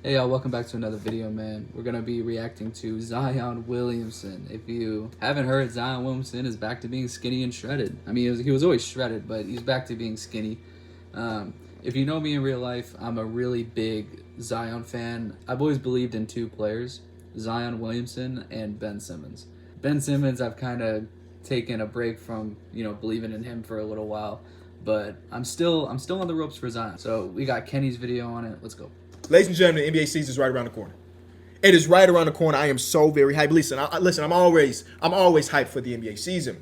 Hey y'all, welcome back to another video, man. We're gonna be reacting to Zion Williamson. If you haven't heard, Zion Williamson is back to being skinny and shredded. I mean, he was always shredded, but he's back to being skinny. If you know me in real life, I'm a really big Zion fan. I've always believed in two players, Zion Williamson and Ben Simmons. Ben Simmons, I've kind of taken a break from, believing in him for a little while, but I'm still on the ropes for Zion. So we got Kenny's video on it. Let's go. Ladies and gentlemen, the NBA season is right around the corner. It is right around the corner. I am so very hyped. Listen, I'm always hyped for the NBA season.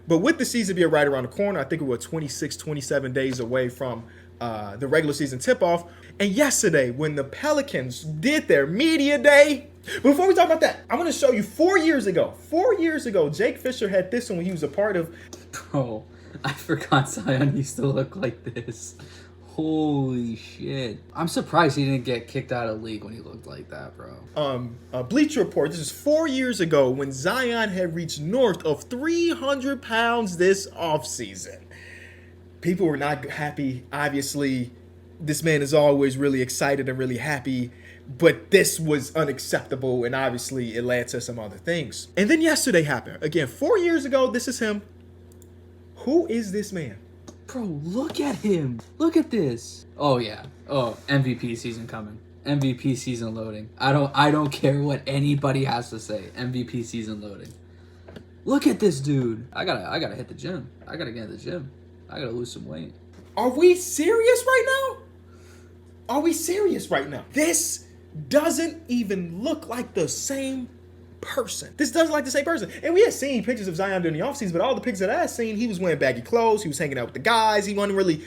But with the season being right around the corner, I think we're 26, 27 days away from the regular season tip-off. And yesterday, when the Pelicans did their media day, before we talk about that, I want to show you 4 years ago, Jake Fisher had this one when he was a part of... Bro, I forgot Zion used to look like this. Holy shit. I'm surprised he didn't get kicked out of the league when he looked like that, bro. Bleacher Report, this is 4 years ago when Zion had reached north of 300 pounds this offseason. People were not happy. Obviously, this man is always really excited and really happy, but this was unacceptable, and obviously it led to some other things. And then yesterday happened. Again, 4 years ago, this is him. Who is this man? Bro, look at him. Look at this. Oh yeah. Oh, MVP season coming. MVP season loading. I don't care what anybody has to say. MVP season loading. Look at this dude. I gotta hit the gym. I gotta get in the gym. I gotta lose some weight. Are we serious right now? This doesn't even look like the same person. This doesn't like the same person. And we had seen pictures of Zion during the offseason, but all the pictures that I had seen, he was wearing baggy clothes, he was hanging out with the guys, he wasn't really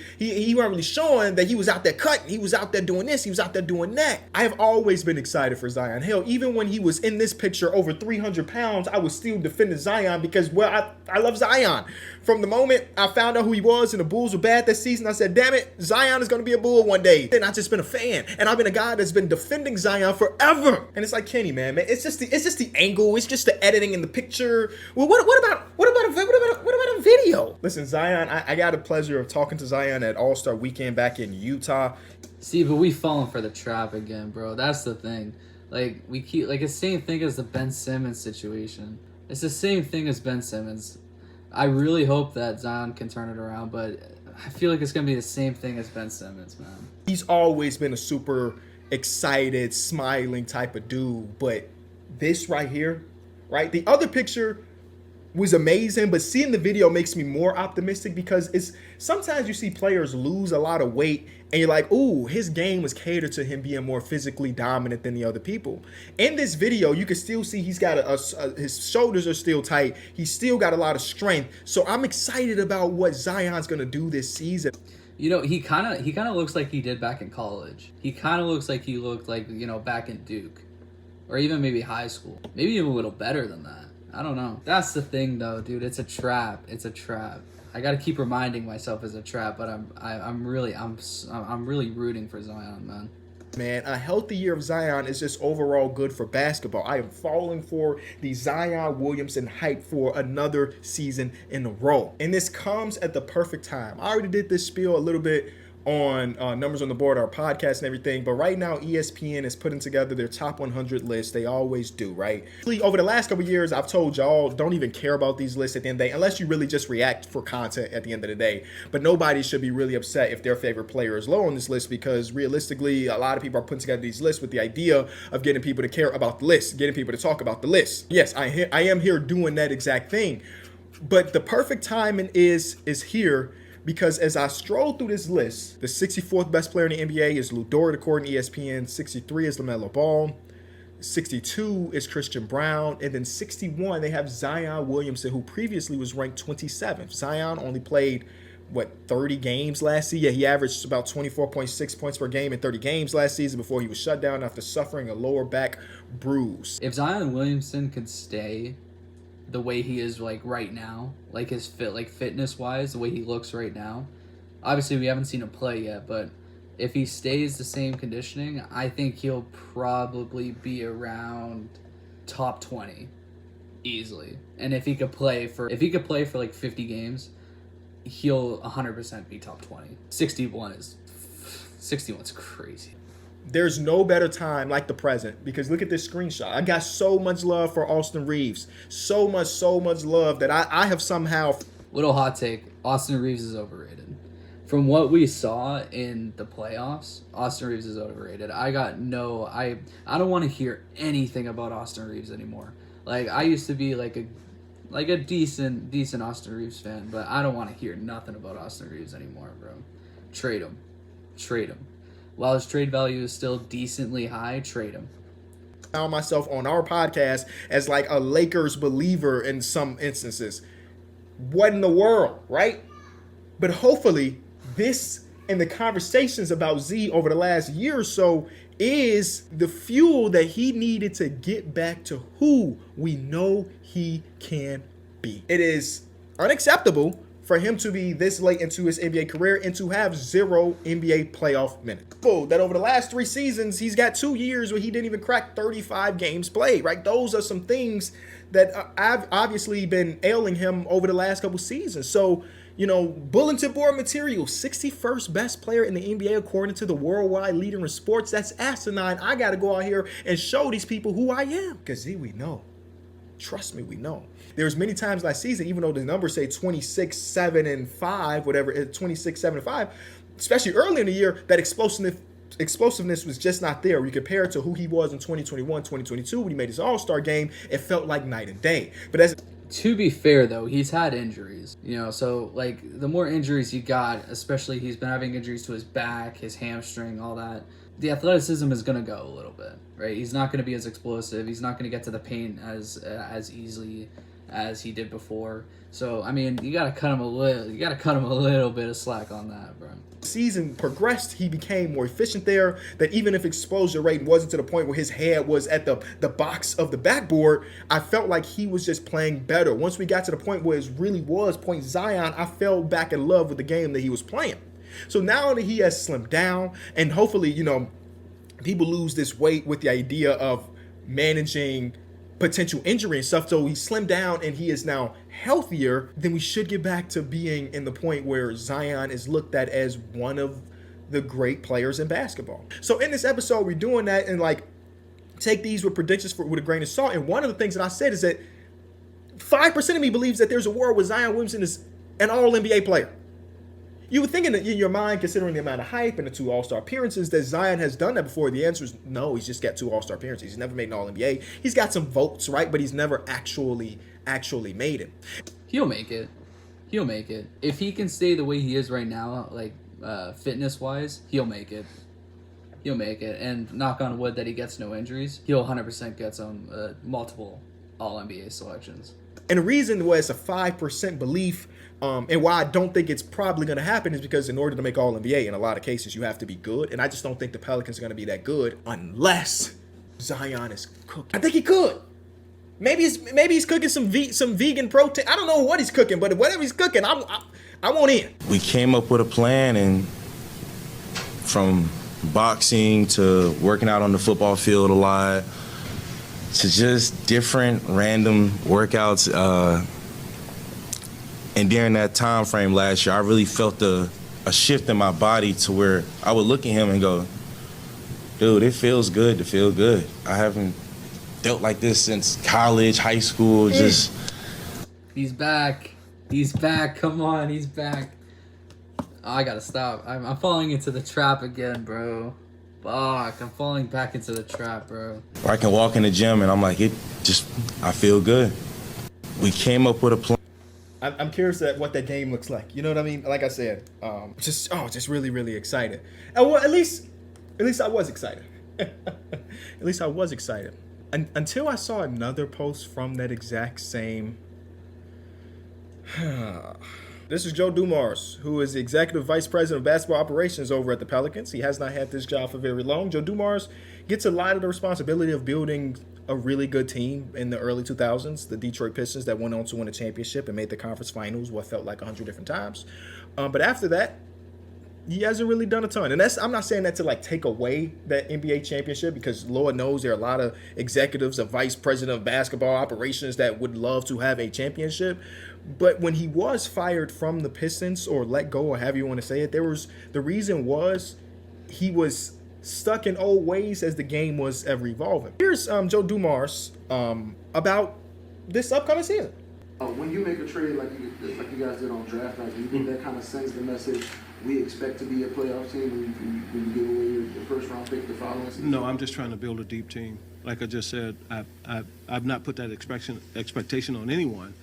showing that he was out there cutting, he was out there doing this, he was out there doing that. I have always been excited for Zion. Hell, even when he was in this picture over 300 pounds, I was still defending Zion because, well, I love Zion. From the moment I found out who he was and the Bulls were bad this season, I said, damn it, Zion is going to be a Bull one day. And I've just been a fan. And I've been a guy that's been defending Zion forever. And it's like Kenny, man. It's just the angle. It's just the editing in the picture. Well, what about a video? Listen, Zion, I got the pleasure of talking to Zion at All-Star Weekend back in Utah. See, but we falling for the trap again, bro. That's the thing. Like, we keep, like, it's the same thing as the Ben Simmons situation. It's the same thing as Ben Simmons. I really hope that Zion can turn it around, but I feel like it's going to be the same thing as Ben Simmons, man. He's always been a super excited, smiling type of dude, but this right here, right? The other picture was amazing, but seeing the video makes me more optimistic because it's sometimes you see players lose a lot of weight and you're like, ooh, his game was catered to him being more physically dominant than the other people. In this video, you can still see he's got his shoulders are still tight. He's still got a lot of strength. So I'm excited about what Zion's going to do this season. You know, he kind of looks like he did back in college. He kind of looks like he looked like, back in Duke or even maybe high school. Maybe even a little better than that. I don't know. That's the thing, though, dude. It's a trap. It's a trap. I gotta keep reminding myself it's a trap, but I'm really rooting for Zion, man. Man, a healthy year of Zion is just overall good for basketball. I am falling for the Zion Williamson hype for another season in a row, and this comes at the perfect time. I already did this spiel a little bit on Numbers on the Board, our podcast and everything, but right now ESPN is putting together their top 100 list. They always do, right? Over the last couple of years, I've told y'all, don't even care about these lists at the end of the day, unless you really just react for content at the end of the day. But nobody should be really upset if their favorite player is low on this list, because realistically, a lot of people are putting together these lists with the idea of getting people to care about the list, getting people to talk about the list. Yes, I am here doing that exact thing, but the perfect timing is here. Because as I stroll through this list, the 64th best player in the NBA is Lu Dort, according to ESPN. 63 is LaMelo Ball. 62 is Christian Brown. And then 61, they have Zion Williamson, who previously was ranked 27th. Zion only played, 30 games last season? Yeah, he averaged about 24.6 points per game in 30 games last season before he was shut down after suffering a lower back bruise. If Zion Williamson could stay the way he is right now, his fitness wise, the way he looks right now, obviously we haven't seen him play yet, but if he stays the same conditioning, I think he'll probably be around top 20 easily. And if he could play for 50 games, he'll 100% be top 20. 61's crazy. There's no better time like the present, because look at this screenshot. I got so much love for Austin Reeves. So much love that I have somehow... Little hot take, Austin Reeves is overrated. From what we saw in the playoffs, Austin Reeves is overrated. I don't want to hear anything about Austin Reeves anymore. Like, I used to be like a decent Austin Reeves fan, but I don't want to hear nothing about Austin Reeves anymore, bro. Trade him. While his trade value is still decently high, trade him. Found myself on our podcast as like a Lakers believer in some instances. What in the world, right? But hopefully this and the conversations about Z over the last year or so is the fuel that he needed to get back to who we know he can be. It is unacceptable for him to be this late into his NBA career and to have 0 NBA playoff minutes. That over the last 3 seasons, he's got 2 years where he didn't even crack 35 games played, right? Those are some things that have obviously been ailing him over the last couple seasons. So, bulletin board material, 61st best player in the NBA according to the worldwide leader in sports. That's asinine. I got to go out here and show these people who I am. Because we know. Trust me, we know. There's many times last season, even though the numbers say 26, 7, and 5, whatever, 26, 7, and 5, especially early in the year, that explosiveness was just not there. You compare it to who he was in 2021, 2022, when he made his All-Star game, it felt like night and day. But to be fair, though, he's had injuries, so, like, the more injuries he got, especially he's been having injuries to his back, his hamstring, all that, the athleticism is going to go a little bit, right? He's not going to be as explosive. He's not going to get to the paint as easily as he did before. So, I mean, you got to cut him a little bit of slack on that, bro. Season progressed, he became more efficient there, that even if exposure rate wasn't to the point where his head was at the box of the backboard, I felt like he was just playing better. Once we got to the point where it really was point Zion, I fell back in love with the game that he was playing. So now that he has slimmed down, and hopefully, people lose this weight with the idea of managing potential injury and stuff. So he slimmed down and he is now healthier. Then we should get back to being in the point where Zion is looked at as one of the great players in basketball. So in this episode, we're doing that and like take these with predictions with a grain of salt. And one of the things that I said is that 5% of me believes that there's a world where Zion Williamson is an all-NBA player. You would think in your mind, considering the amount of hype and the 2 All-Star appearances, that Zion has done that before. The answer is no, he's just got 2 All-Star appearances. He's never made an All-NBA. He's got some votes, right? But he's never actually made it. He'll make it. If he can stay the way he is right now, like fitness-wise, he'll make it. And knock on wood that he gets no injuries, he'll 100% get some multiple All-NBA selections. And the reason why it's a 5% belief and why I don't think it's probably going to happen is because in order to make All-NBA, in a lot of cases, you have to be good. And I just don't think the Pelicans are going to be that good unless Zion is cooking. I think he could. Maybe he's cooking some vegan protein. I don't know what he's cooking, but whatever he's cooking, I want in. We came up with a plan, and from boxing to working out on the football field a lot to just different random workouts. And during that time frame last year, I really felt a shift in my body to where I would look at him and go, dude, it feels good to feel good. I haven't felt like this since college, high school, just... He's back. Come on, he's back. Oh, I gotta stop. I'm falling into the trap again, bro. Fuck, I'm falling back into the trap, bro. I can walk in the gym and I'm like, I feel good. We came up with a plan. I'm curious at what that game looks like. You know what I mean? Like I said, just really, really excited. And well, at least I was excited. At least I was excited. Until I saw another post from that exact same... This is Joe Dumars, who is the Executive Vice President of Basketball Operations over at the Pelicans. He has not had this job for very long. Joe Dumars gets a lot of the responsibility of building a really good team in the early 2000s, the Detroit Pistons that went on to win a championship and made the conference finals what felt like 100 different times. But after that, he hasn't really done a ton. And I'm not saying that to like take away that NBA championship, because Lord knows there are a lot of executives, a vice president of basketball operations that would love to have a championship. But when he was fired from the Pistons, or let go, or however you want to say it, the reason was he was stuck in old ways as the game was ever evolving. Here's Joe Dumars about this upcoming season. When you make a trade like you guys did on draft night, do you think that kind of sends the message we expect to be a playoff team when you give away your first round pick the following season? No, I'm just trying to build a deep team. Like I just said, I've not put that expectation on anyone.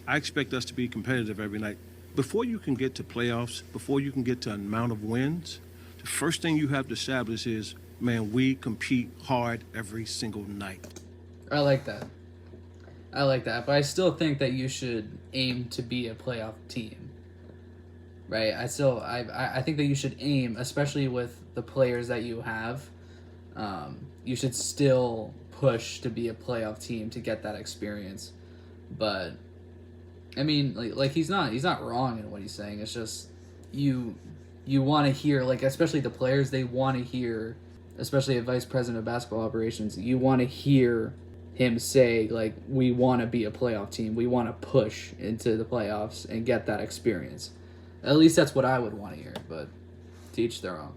I expect us to be competitive every night. Before you can get to playoffs, before you can get to an amount of wins, the first thing you have to establish is, man, we compete hard every single night. I like that. But I still think that you should aim to be a playoff team, right? I think that you should aim, especially with the players that you have. You should still push to be a playoff team to get that experience. But I mean, like he's not wrong in what he's saying. It's just you want to hear, like, especially the players, they want to hear, especially a vice president of basketball operations, you want to hear him say, like, we want to be a playoff team. We want to push into the playoffs and get that experience. At least that's what I would want to hear, but to each their own.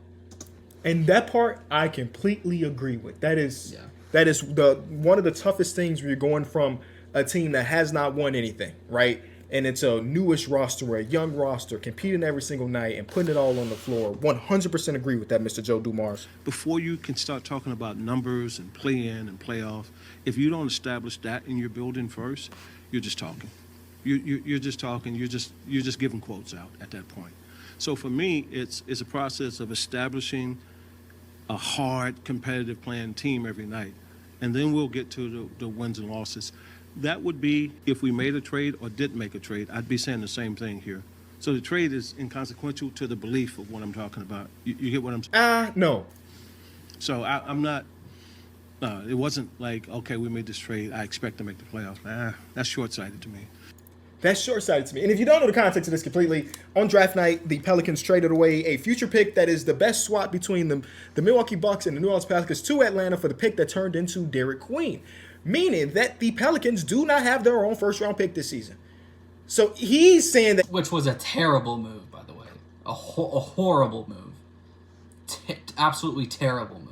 And that part I completely agree with. That is the one of the toughest things when you're going from a team that has not won anything, right? And it's a newish roster or a young roster competing every single night and putting it all on the floor. 100% agree with that, Mr. Joe Dumars. Before you can start talking about numbers and play-in and playoff, if you don't establish that in your building first, you're just talking. You're just talking. You're just giving quotes out at that point. So for me, it's a process of establishing a hard, competitive playing team every night, and then we'll get to the wins and losses. That would be if we made a trade or didn't make a trade. I'd be saying the same thing here. So the trade is inconsequential to the belief of what I'm talking about. You get what I'm saying? No. So I'm not. It wasn't like, okay, we made this trade, I expect to make the playoffs. That's short-sighted to me. That's short-sighted to me. And if you don't know the context of this completely, on draft night, the Pelicans traded away a future pick that is the best swap between the Milwaukee Bucks and the New Orleans Pelicans to Atlanta for the pick that turned into Derek Queen, meaning that the Pelicans do not have their own first-round pick this season. So he's saying that... Which was a terrible move, by the way. A horrible move. Absolutely terrible move.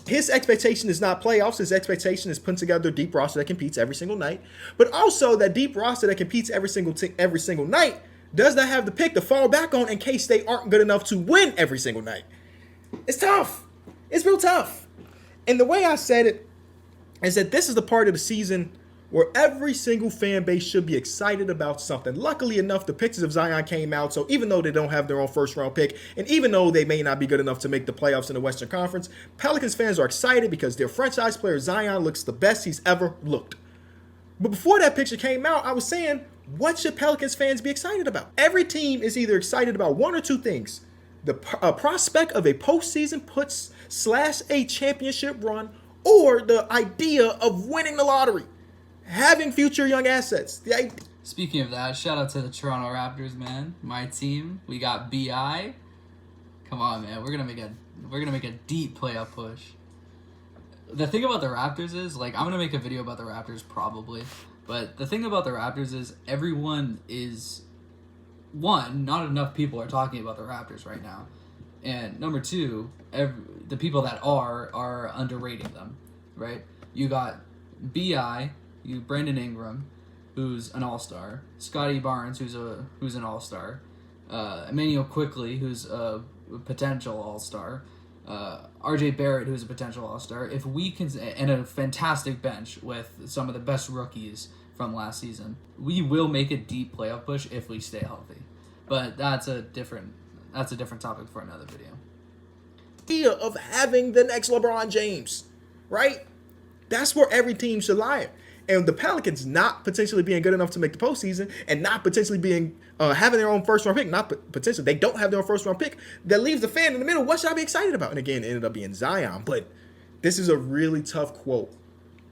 His expectation is not playoffs. His expectation is putting together a deep roster that competes every single night. But also that deep roster that competes every single night does not have the pick to fall back on in case they aren't good enough to win every single night. It's tough. It's real tough. And the way I said it is that this is the part of the season where every single fan base should be excited about something. Luckily enough, the pictures of Zion came out, so even though they don't have their own first-round pick, and even though they may not be good enough to make the playoffs in the Western Conference, Pelicans fans are excited because their franchise player Zion looks the best he's ever looked. But before that picture came out, I was saying, what should Pelicans fans be excited about? Every team is either excited about one or two things. The prospect of a postseason / a championship run, or the idea of winning the lottery. Having future young assets. Speaking of that, shout out to the Toronto Raptors, man. My team. We got BI. Come on, man. We're gonna make a deep playoff push. The thing about the Raptors is, like, I'm gonna make a video about the Raptors probably, but the thing about the Raptors is everyone is, one, not enough people are talking about the Raptors right now, and number two, the people that are underrating them, right? You got BI. Brandon Ingram, who's an all-star, Scotty Barnes, who's an all-star, Emmanuel Quickley, who's a potential all-star, RJ Barrett, who's a potential all-star. If we can, and a fantastic bench with some of the best rookies from last season, we will make a deep playoff push if we stay healthy. But that's a different topic for another video. Idea of having the next LeBron James, right? That's where every team should lie. And the Pelicans not potentially being good enough to make the postseason and not potentially being having their own first-round pick, not potentially, they don't have their own first-round pick, that leaves the fan in the middle. What should I be excited about? And again, it ended up being Zion. But this is a really tough quote.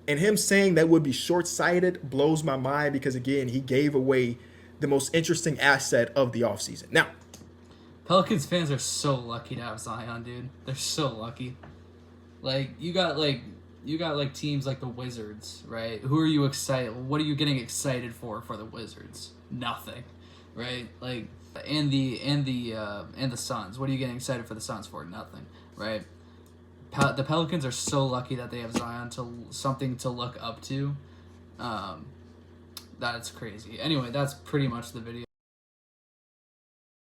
And him saying that would be short-sighted blows my mind because, again, he gave away the most interesting asset of the offseason. Now, Pelicans fans are so lucky to have Zion, dude. They're so lucky. Like, you got teams like the Wizards, right? Who are you excited? What are you getting excited for the Wizards? Nothing, right? Like, and the Suns. What are you getting excited for the Suns for? Nothing, right? the Pelicans are so lucky that they have Zion to something to look up to. That it's crazy. Anyway, that's pretty much the video.